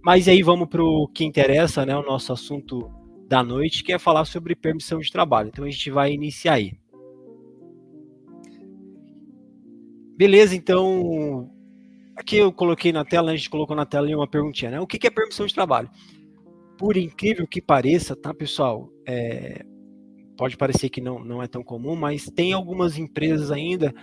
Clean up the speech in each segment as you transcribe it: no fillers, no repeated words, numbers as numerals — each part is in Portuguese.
Mas aí vamos para o que interessa, né, o nosso assunto da noite, que é falar sobre permissão de trabalho. Então a gente vai iniciar aí. Beleza, então aqui eu coloquei na tela, a gente colocou na tela uma perguntinha, né? O que é permissão de trabalho? Por incrível que pareça, tá, pessoal? Pode parecer que não é tão comum, mas tem algumas empresas ainda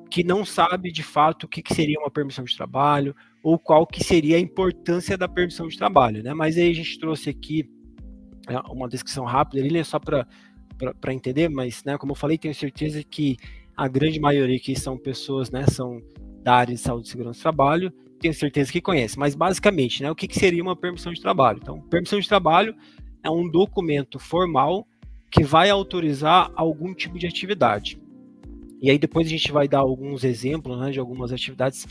que não sabem de fato o que seria uma permissão de trabalho ou qual que seria a importância da permissão de trabalho, né? Mas aí a gente trouxe aqui uma descrição rápida ali, né, só para entender, mas, né, como eu falei, tenho certeza que a grande maioria que são pessoas, né, são da área de saúde e segurança do trabalho, tenho certeza que conhece. Mas, basicamente, né, o que seria uma permissão de trabalho? Então, permissão de trabalho é um documento formal que vai autorizar algum tipo de atividade. E aí depois a gente vai dar alguns exemplos, né, de algumas atividades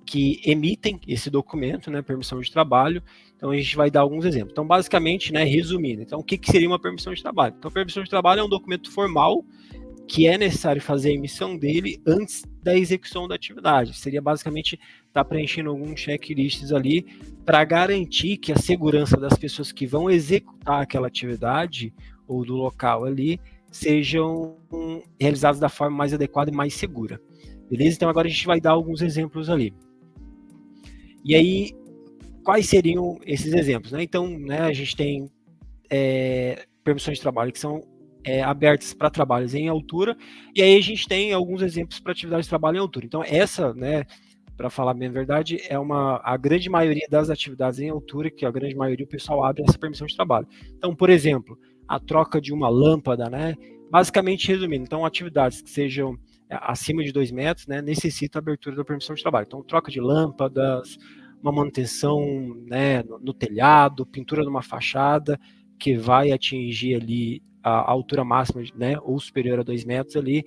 que emitem esse documento, né, permissão de trabalho. Então a gente vai dar alguns exemplos. Então, basicamente, né, resumindo, então o que seria uma permissão de trabalho? Então, a permissão de trabalho é um documento formal que é necessário fazer a emissão dele antes da execução da atividade. Seria basicamente estar preenchendo alguns checklists ali para garantir que a segurança das pessoas que vão executar aquela atividade ou do local ali sejam realizados da forma mais adequada e mais segura. Beleza? Então agora a gente vai dar alguns exemplos ali. E aí, quais seriam esses exemplos? Né? Então, né, a gente tem permissões de trabalho que são abertas para trabalhos em altura, e aí a gente tem alguns exemplos para atividades de trabalho em altura. Então, essa, né, para falar bem a verdade, é a grande maioria das atividades em altura, que a grande maioria o pessoal abre essa permissão de trabalho. Então, por exemplo, a troca de uma lâmpada, né? Basicamente, resumindo, então, atividades que sejam acima de 2 metros, né, necessita a abertura da permissão de trabalho. Então, troca de lâmpadas, uma manutenção, né, no telhado, pintura de uma fachada, que vai atingir ali a altura máxima, né, ou superior a 2 metros ali,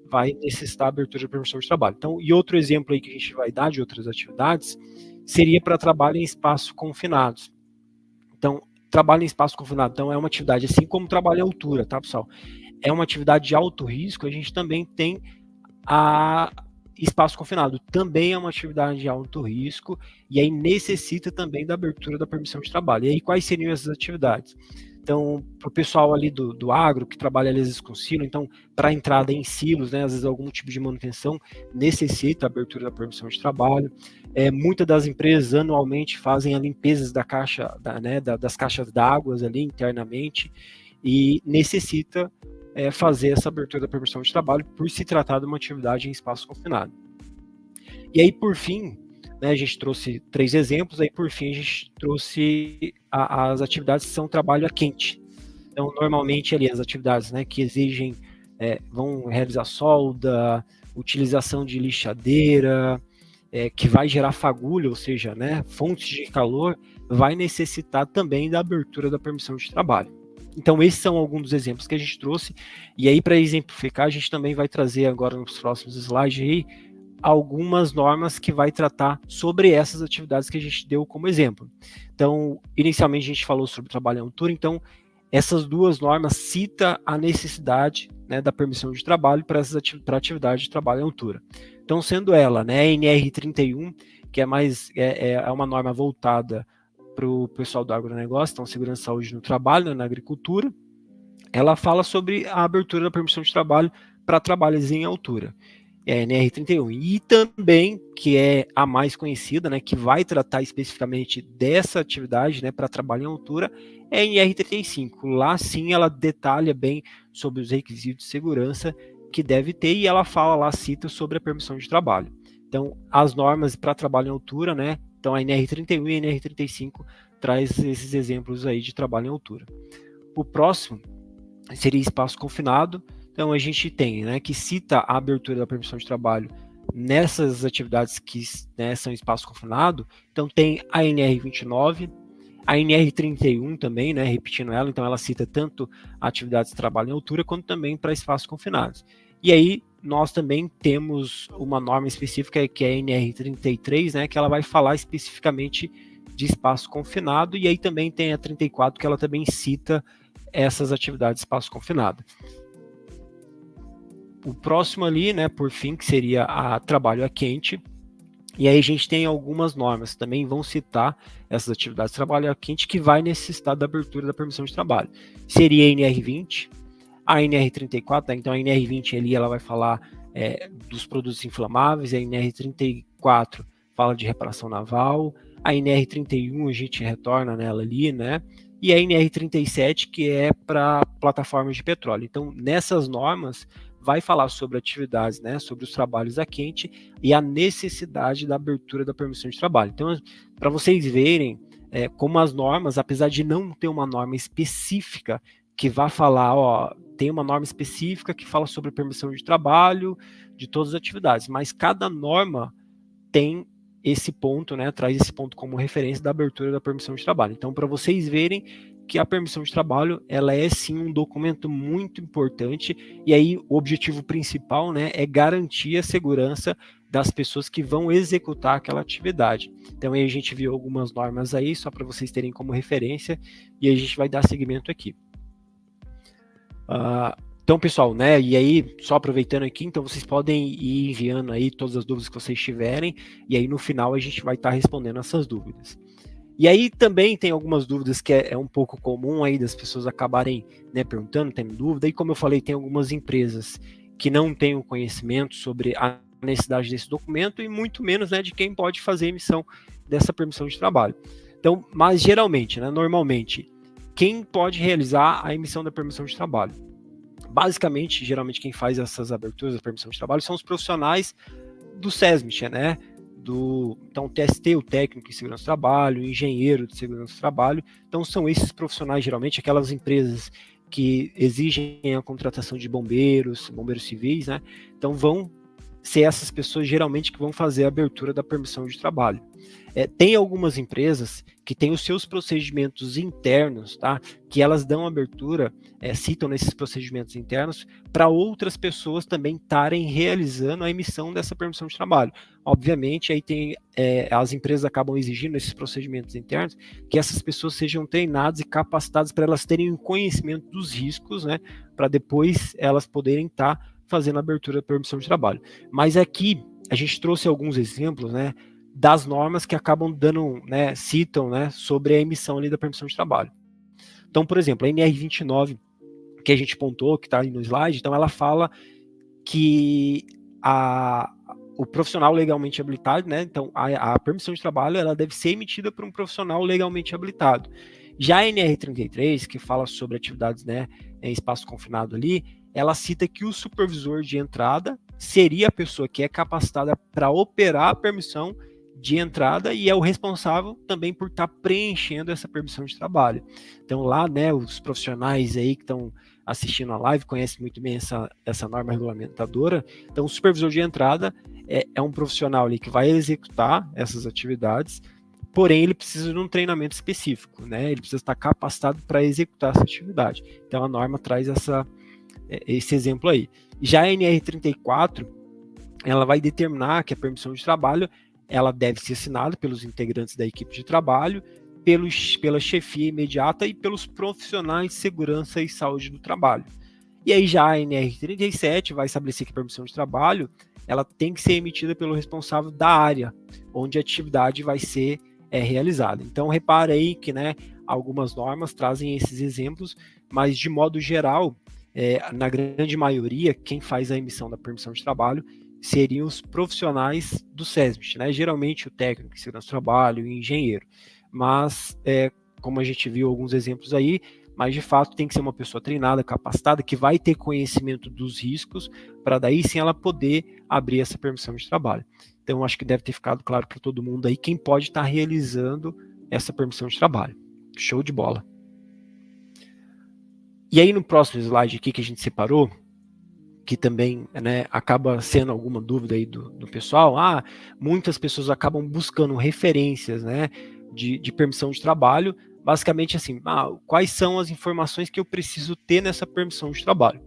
vai necessitar a abertura de permissão de trabalho. Então, e outro exemplo aí que a gente vai dar de outras atividades seria para trabalho em espaços confinados. Então, trabalho em espaço confinado, então é uma atividade assim como trabalho em altura, tá, pessoal? É uma atividade de alto risco, a gente também tem a espaço confinado, também é uma atividade de alto risco, e aí necessita também da abertura da permissão de trabalho. E aí, quais seriam essas atividades? Então, para o pessoal ali do agro, que trabalha às vezes com silo, então, para entrada em silos, né, às vezes algum tipo de manutenção, necessita a abertura da permissão de trabalho. Muitas das empresas anualmente fazem a limpeza da caixa, das caixas d'água ali internamente, e necessita fazer essa abertura da permissão de trabalho por se tratar de uma atividade em espaço confinado. E aí, por fim, né, a gente trouxe 3 exemplos, aí por fim a gente trouxe as atividades que são trabalho a quente. Então, normalmente ali as atividades, né, que exigem, vão realizar solda, utilização de lixadeira, que vai gerar fagulha, ou seja, né, fontes de calor, vai necessitar também da abertura da permissão de trabalho. Então, esses são alguns dos exemplos que a gente trouxe, e aí para exemplificar, a gente também vai trazer agora nos próximos slides aí, algumas normas que vai tratar sobre essas atividades que a gente deu como exemplo. Então, inicialmente a gente falou sobre trabalho em altura, então essas 2 normas citam a necessidade, né, da permissão de trabalho para atividade de trabalho em altura. Então, sendo ela, né, a NR31, que é uma norma voltada para o pessoal do agronegócio, então segurança e saúde no trabalho, né, na agricultura, ela fala sobre a abertura da permissão de trabalho para trabalhos em altura. É a NR31. E também, que é a mais conhecida, né, que vai tratar especificamente dessa atividade, né, para trabalho em altura, é a NR35. Lá sim ela detalha bem sobre os requisitos de segurança que deve ter, e ela fala lá, cita sobre a permissão de trabalho. Então, as normas para trabalho em altura, né, então a NR31 e a NR35 traz esses exemplos aí de trabalho em altura. O próximo seria espaço confinado. Então, a gente tem, né, que cita a abertura da permissão de trabalho nessas atividades que, né, são espaço confinado. Então, tem a NR29, a NR31 também, né, repetindo ela, então ela cita tanto atividades de trabalho em altura, quanto também para espaços confinados. E aí, nós também temos uma norma específica, que é a NR33, né, que ela vai falar especificamente de espaço confinado, e aí também tem a 34, que ela também cita essas atividades de espaço confinado. O próximo ali, né, por fim, que seria a trabalho a quente. E aí a gente tem algumas normas que também vão citar essas atividades de trabalho quente que vai necessitar da abertura da permissão de trabalho. Seria a NR20, a NR34, tá? Então a NR20 ali ela vai falar dos produtos inflamáveis, a NR34 fala de reparação naval, a NR31 a gente retorna nela ali, né? E a NR37 que é para plataformas de petróleo. Então nessas normas vai falar sobre atividades, né, sobre os trabalhos a quente e a necessidade da abertura da permissão de trabalho. Então, para vocês verem como as normas, apesar de não ter uma norma específica que vá falar, ó, tem uma norma específica que fala sobre permissão de trabalho, de todas as atividades, mas cada norma tem esse ponto, né, traz esse ponto como referência da abertura da permissão de trabalho. Então, para vocês verem que a permissão de trabalho, ela é sim um documento muito importante, e aí o objetivo principal, né, é garantir a segurança das pessoas que vão executar aquela atividade. Então, aí a gente viu algumas normas aí, só para vocês terem como referência, e a gente vai dar seguimento aqui. Então, pessoal, né, e aí, só aproveitando aqui, então vocês podem ir enviando aí todas as dúvidas que vocês tiverem, e aí no final a gente vai estar respondendo essas dúvidas. E aí também tem algumas dúvidas que é um pouco comum aí das pessoas acabarem, né, perguntando, tendo dúvida, e como eu falei, tem algumas empresas que não têm o conhecimento sobre a necessidade desse documento e muito menos, né, de quem pode fazer a emissão dessa permissão de trabalho. Então, mas geralmente, né, normalmente, quem pode realizar a emissão da permissão de trabalho? Basicamente, geralmente quem faz essas aberturas da permissão de trabalho são os profissionais do SESMIT, né? Então, o TST, o técnico em segurança do trabalho, o engenheiro de segurança do trabalho. Então, são esses profissionais, geralmente, aquelas empresas que exigem a contratação de bombeiros civis, né? Então, vão ser essas pessoas, geralmente, que vão fazer a abertura da permissão de trabalho. Tem algumas empresas que têm os seus procedimentos internos, tá? Que elas dão abertura, citam nesses procedimentos internos, para outras pessoas também estarem realizando a emissão dessa permissão de trabalho. Obviamente, aí tem as empresas acabam exigindo esses procedimentos internos que essas pessoas sejam treinadas e capacitadas para elas terem um conhecimento dos riscos, né? Para depois elas poderem estar fazendo a abertura da permissão de trabalho. Mas aqui a gente trouxe alguns exemplos, né? Das normas que acabam dando, né, citam, né, sobre a emissão ali da permissão de trabalho. Então, por exemplo, a NR29, que a gente pontuou, que está aí no slide, então ela fala que o profissional legalmente habilitado, né, então a permissão de trabalho, ela deve ser emitida por um profissional legalmente habilitado. Já a NR33, que fala sobre atividades, né, em espaço confinado ali, ela cita que o supervisor de entrada seria a pessoa que é capacitada para operar a permissão de entrada e é o responsável também por estar preenchendo essa permissão de trabalho. Então lá, né, os profissionais aí que estão assistindo a live conhecem muito bem essa norma regulamentadora. Então o supervisor de entrada é um profissional ali que vai executar essas atividades, porém ele precisa de um treinamento específico, né? Ele precisa estar capacitado para executar essa atividade. Então a norma traz esse exemplo aí. Já a NR34, ela vai determinar que a permissão de trabalho ela deve ser assinada pelos integrantes da equipe de trabalho, pela chefia imediata e pelos profissionais de segurança e saúde do trabalho. E aí já a NR37 vai estabelecer que a permissão de trabalho ela tem que ser emitida pelo responsável da área onde a atividade vai ser realizada. Então repara aí que, né, algumas normas trazem esses exemplos, mas de modo geral, na grande maioria, quem faz a emissão da permissão de trabalho seriam os profissionais do SESMIT, né? Geralmente o técnico em segurança do trabalho, o engenheiro. Mas, como a gente viu alguns exemplos aí, mas de fato tem que ser uma pessoa treinada, capacitada, que vai ter conhecimento dos riscos, para daí sim ela poder abrir essa permissão de trabalho. Então, acho que deve ter ficado claro para todo mundo aí quem pode estar realizando essa permissão de trabalho. Show de bola. E aí no próximo slide aqui que a gente separou, que também, né, acaba sendo alguma dúvida aí do pessoal, muitas pessoas acabam buscando referências, né, de permissão de trabalho, basicamente assim, quais são as informações que eu preciso ter nessa permissão de trabalho.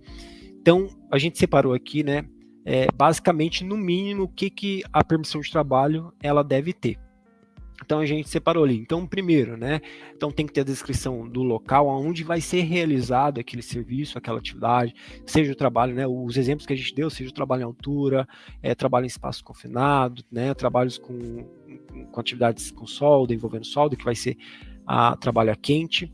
Então, a gente separou aqui, né, basicamente, no mínimo, o que a permissão de trabalho ela deve ter. Então a gente separou ali. Então, primeiro, né? Então tem que ter a descrição do local onde vai ser realizado aquele serviço, aquela atividade, seja o trabalho, né? Os exemplos que a gente deu, seja o trabalho em altura, trabalho em espaço confinado, né? Trabalhos com atividades com solda, envolvendo solda, que vai ser trabalho a quente.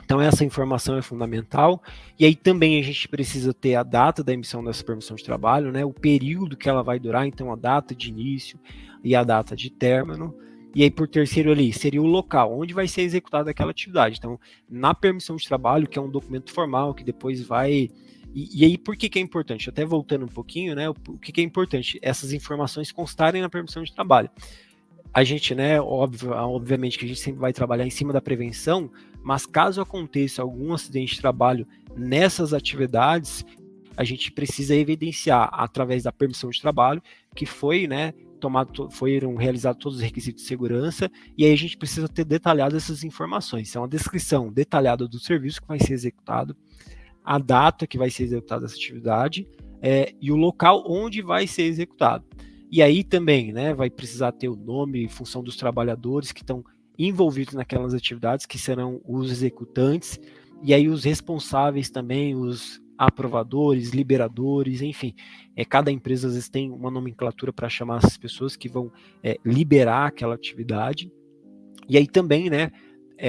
Então essa informação é fundamental. E aí também a gente precisa ter a data da emissão dessa permissão de trabalho, né? O período que ela vai durar, então a data de início e a data de término. E aí, por terceiro ali, seria o local, onde vai ser executada aquela atividade. Então, na permissão de trabalho, que é um documento formal, que depois vai... E aí, por que é importante? Até voltando um pouquinho, né? O que é importante? Essas informações constarem na permissão de trabalho. A gente, né, obviamente que a gente sempre vai trabalhar em cima da prevenção, mas caso aconteça algum acidente de trabalho nessas atividades, a gente precisa evidenciar através da permissão de trabalho que foi, né, foram realizados todos os requisitos de segurança, e aí a gente precisa ter detalhado essas informações. Então, a descrição detalhada do serviço que vai ser executado, a data que vai ser executada essa atividade, e o local onde vai ser executado. E aí também, né, vai precisar ter o nome e função dos trabalhadores que estão envolvidos naquelas atividades, que serão os executantes, e aí os responsáveis também, os aprovadores, liberadores, enfim. Cada empresa às vezes tem uma nomenclatura para chamar essas pessoas que vão liberar aquela atividade. E aí também, né,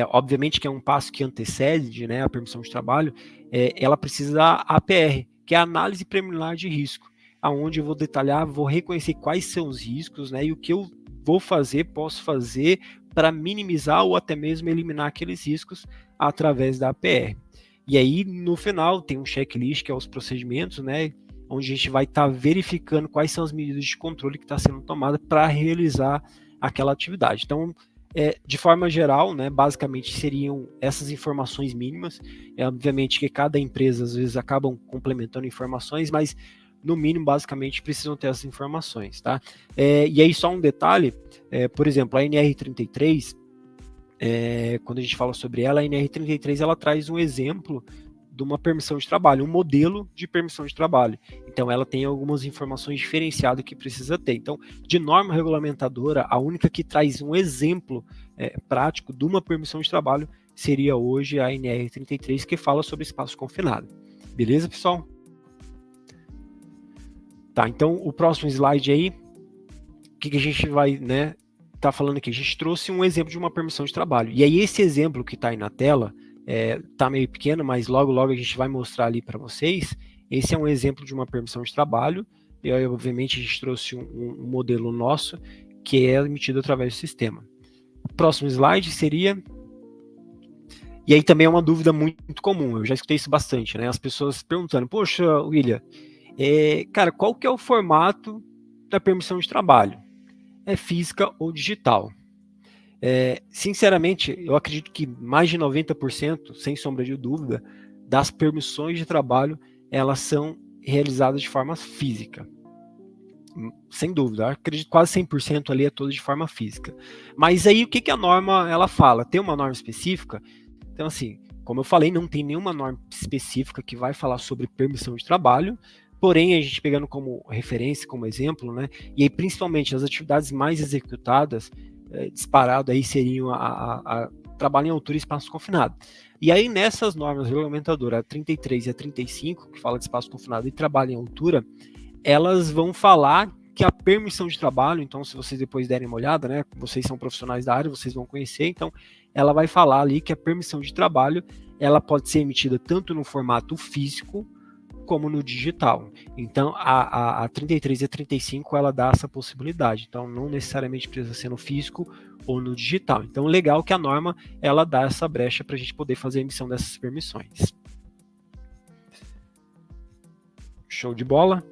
obviamente que é um passo que antecede, né, a permissão de trabalho, ela precisa da APR, que é a análise preliminar de risco, aonde eu vou detalhar, vou reconhecer quais são os riscos, né, e o que eu vou fazer, posso fazer para minimizar ou até mesmo eliminar aqueles riscos através da APR. E aí, no final, tem um checklist, que é os procedimentos, né, onde a gente vai estar verificando quais são as medidas de controle que está sendo tomada para realizar aquela atividade. Então, de forma geral, né, basicamente seriam essas informações mínimas. Obviamente que cada empresa às vezes acabam complementando informações, mas no mínimo, basicamente, precisam ter essas informações, tá? E aí só um detalhe, por exemplo, a NR33, quando a gente fala sobre ela, a NR33 ela traz um exemplo de uma permissão de trabalho, um modelo de permissão de trabalho. Então, ela tem algumas informações diferenciadas que precisa ter. Então, de norma regulamentadora, a única que traz um exemplo prático de uma permissão de trabalho seria hoje a NR33, que fala sobre espaço confinado. Beleza, pessoal? Tá, então o próximo slide aí, o que a gente vai, né, tá falando aqui? A gente trouxe um exemplo de uma permissão de trabalho. E aí esse exemplo que está aí na tela, tá meio pequeno, mas logo a gente vai mostrar ali para vocês. Esse é um exemplo de uma permissão de trabalho. E aí, obviamente, a gente trouxe um modelo nosso que é emitido através do sistema. O próximo slide seria... E aí também é uma dúvida muito comum, eu já escutei isso bastante, né? As pessoas perguntando, poxa, William, cara, qual que é o formato da permissão de trabalho? É física ou digital? Sinceramente, eu acredito que mais de 90%, sem sombra de dúvida, das permissões de trabalho, elas são realizadas de forma física. Sem dúvida, acredito que quase 100% ali é todo de forma física. Mas aí o que a norma ela fala? Tem uma norma específica? Então assim, como eu falei, não tem nenhuma norma específica que vai falar sobre permissão de trabalho, porém a gente pegando como referência, como exemplo, né, e aí principalmente as atividades mais executadas, disparado aí seriam a trabalho em altura e espaço confinado. E aí nessas normas regulamentadoras, a 33 e a 35, que fala de espaço confinado e trabalho em altura, elas vão falar que a permissão de trabalho, então se vocês depois derem uma olhada, né, vocês são profissionais da área, vocês vão conhecer, então ela vai falar ali que a permissão de trabalho, ela pode ser emitida tanto no formato físico como no digital. Então a 33 e a 35 ela dá essa possibilidade, então não necessariamente precisa ser no físico ou no digital. Então legal que a norma ela dá essa brecha para a gente poder fazer a emissão dessas permissões. Show de bola.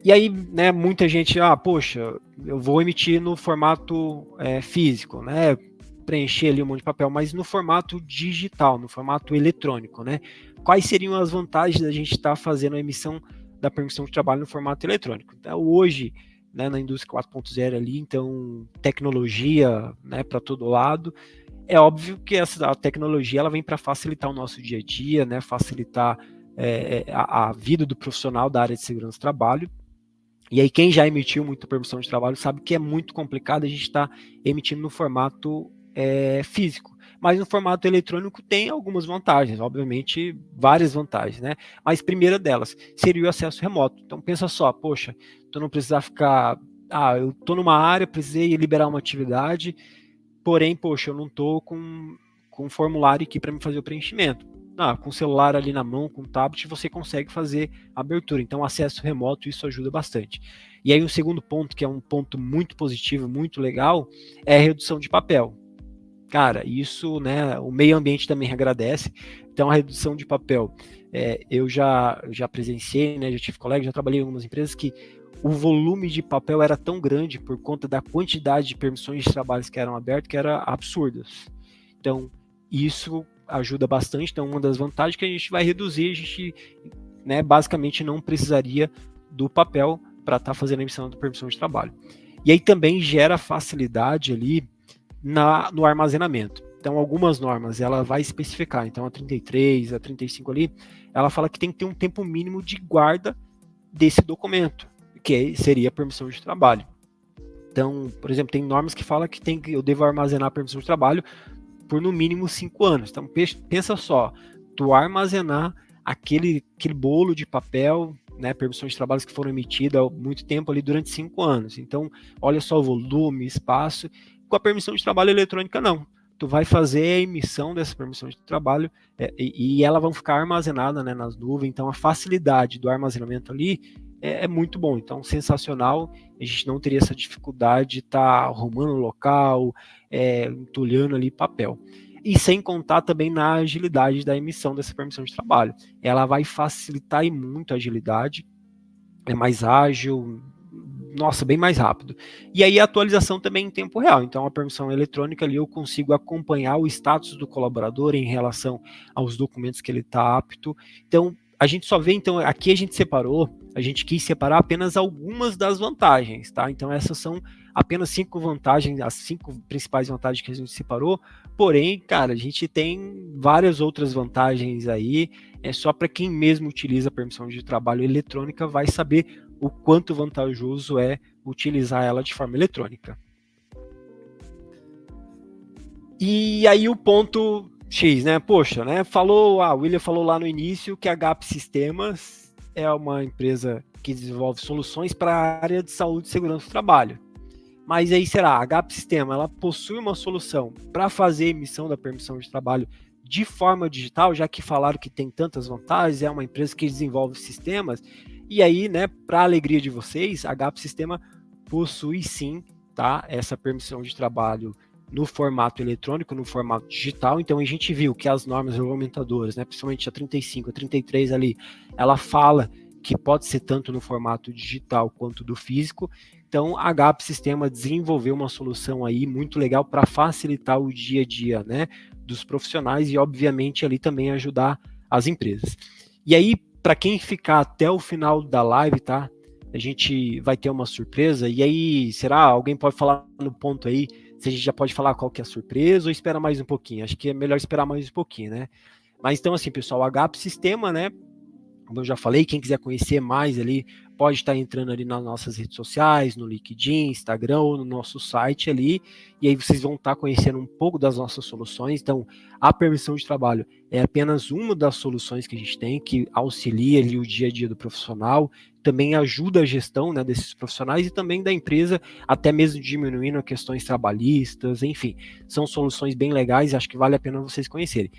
E aí, né, muita gente, poxa, eu vou emitir no formato físico, né, preencher ali um monte de papel, mas no formato digital, no formato eletrônico, né? Quais seriam as vantagens da gente estar fazendo a emissão da permissão de trabalho no formato eletrônico? Então, hoje, né, na indústria 4.0 ali, então, tecnologia, né, para todo lado, é óbvio que a tecnologia ela vem para facilitar o nosso dia a dia, né, facilitar a vida do profissional da área de segurança do trabalho. E aí quem já emitiu muita permissão de trabalho sabe que é muito complicado a gente estar emitindo no formato físico. Mas no formato eletrônico tem algumas vantagens, obviamente várias vantagens, né? Mas primeira delas seria o acesso remoto. Então pensa só, poxa, tu não precisar ficar, eu estou numa área, precisei liberar uma atividade, porém, poxa, eu não estou com um formulário aqui para me fazer o preenchimento. Com o celular ali na mão, com o tablet, você consegue fazer a abertura. Então, acesso remoto, isso ajuda bastante. E aí, o segundo ponto, que é um ponto muito positivo, muito legal, é a redução de papel. Cara, isso, né, o meio ambiente também agradece. Então, a redução de papel, eu já presenciei, né, já tive colegas, já trabalhei em algumas empresas que o volume de papel era tão grande por conta da quantidade de permissões de trabalhos que eram abertas, que era absurdas. Então, isso ajuda bastante. Então, uma das vantagens é que a gente vai reduzir, a gente, né, basicamente não precisaria do papel para estar fazendo a emissão da permissão de trabalho. E aí também gera facilidade ali no armazenamento. Então, algumas normas ela vai especificar. Então, a 33, a 35 ali, ela fala que tem que ter um tempo mínimo de guarda desse documento, que seria a permissão de trabalho. Então, por exemplo, tem normas que falam que eu devo armazenar a permissão de trabalho por no mínimo 5 anos. Então, pensa só, tu armazenar aquele bolo de papel, né, permissões de trabalhos que foram emitidas há muito tempo ali durante 5 anos. Então, olha só o volume, espaço. Com a permissão de trabalho eletrônica, não. Tu vai fazer a emissão dessa permissão de trabalho e elas vão ficar armazenadas, né, nas nuvens. Então, a facilidade do armazenamento ali é muito bom. Então, sensacional. A gente não teria essa dificuldade de estar arrumando o local, entulhando ali papel. E sem contar também na agilidade da emissão dessa permissão de trabalho. Ela vai facilitar e muito a agilidade, é mais ágil, nossa, bem mais rápido. E aí a atualização também em tempo real. Então, a permissão eletrônica ali eu consigo acompanhar o status do colaborador em relação aos documentos que ele está apto. Então, a gente só vê, então, aqui a gente quis separar apenas algumas das vantagens, tá? Então, essas são apenas 5 vantagens, as 5 principais vantagens que a gente separou. Porém, cara, a gente tem várias outras vantagens aí. É só para quem mesmo utiliza a permissão de trabalho eletrônica vai saber o quanto vantajoso é utilizar ela de forma eletrônica. E aí o ponto X, né? Poxa, né? O William falou lá no início que a GAP Sistemas é uma empresa que desenvolve soluções para a área de saúde e segurança do trabalho. Mas aí será, a GAP Sistema, ela possui uma solução para fazer a emissão da permissão de trabalho de forma digital, já que falaram que tem tantas vantagens, é uma empresa que desenvolve sistemas, e aí, né, para a alegria de vocês, a GAP Sistema possui sim, tá, essa permissão de trabalho no formato eletrônico, no formato digital. Então a gente viu que as normas regulamentadoras, né, principalmente a 35, a 33 ali, ela fala que pode ser tanto no formato digital quanto do físico. Então a GAP Sistema desenvolveu uma solução aí muito legal para facilitar o dia a dia, né, dos profissionais e obviamente ali também ajudar as empresas. E aí, para quem ficar até o final da live, tá? A gente vai ter uma surpresa. E aí, será? Alguém pode falar no ponto aí se a gente já pode falar qual que é a surpresa ou espera mais um pouquinho? Acho que é melhor esperar mais um pouquinho, né? Mas então, assim, pessoal, a GAP Sistema, né? Como eu já falei, quem quiser conhecer mais ali, pode estar entrando ali nas nossas redes sociais, no LinkedIn, Instagram ou no nosso site ali, e aí vocês vão estar conhecendo um pouco das nossas soluções. Então, a permissão de trabalho é apenas uma das soluções que a gente tem, que auxilia ali o dia a dia do profissional, também ajuda a gestão, né, desses profissionais e também da empresa, até mesmo diminuindo questões trabalhistas, enfim, são soluções bem legais e acho que vale a pena vocês conhecerem.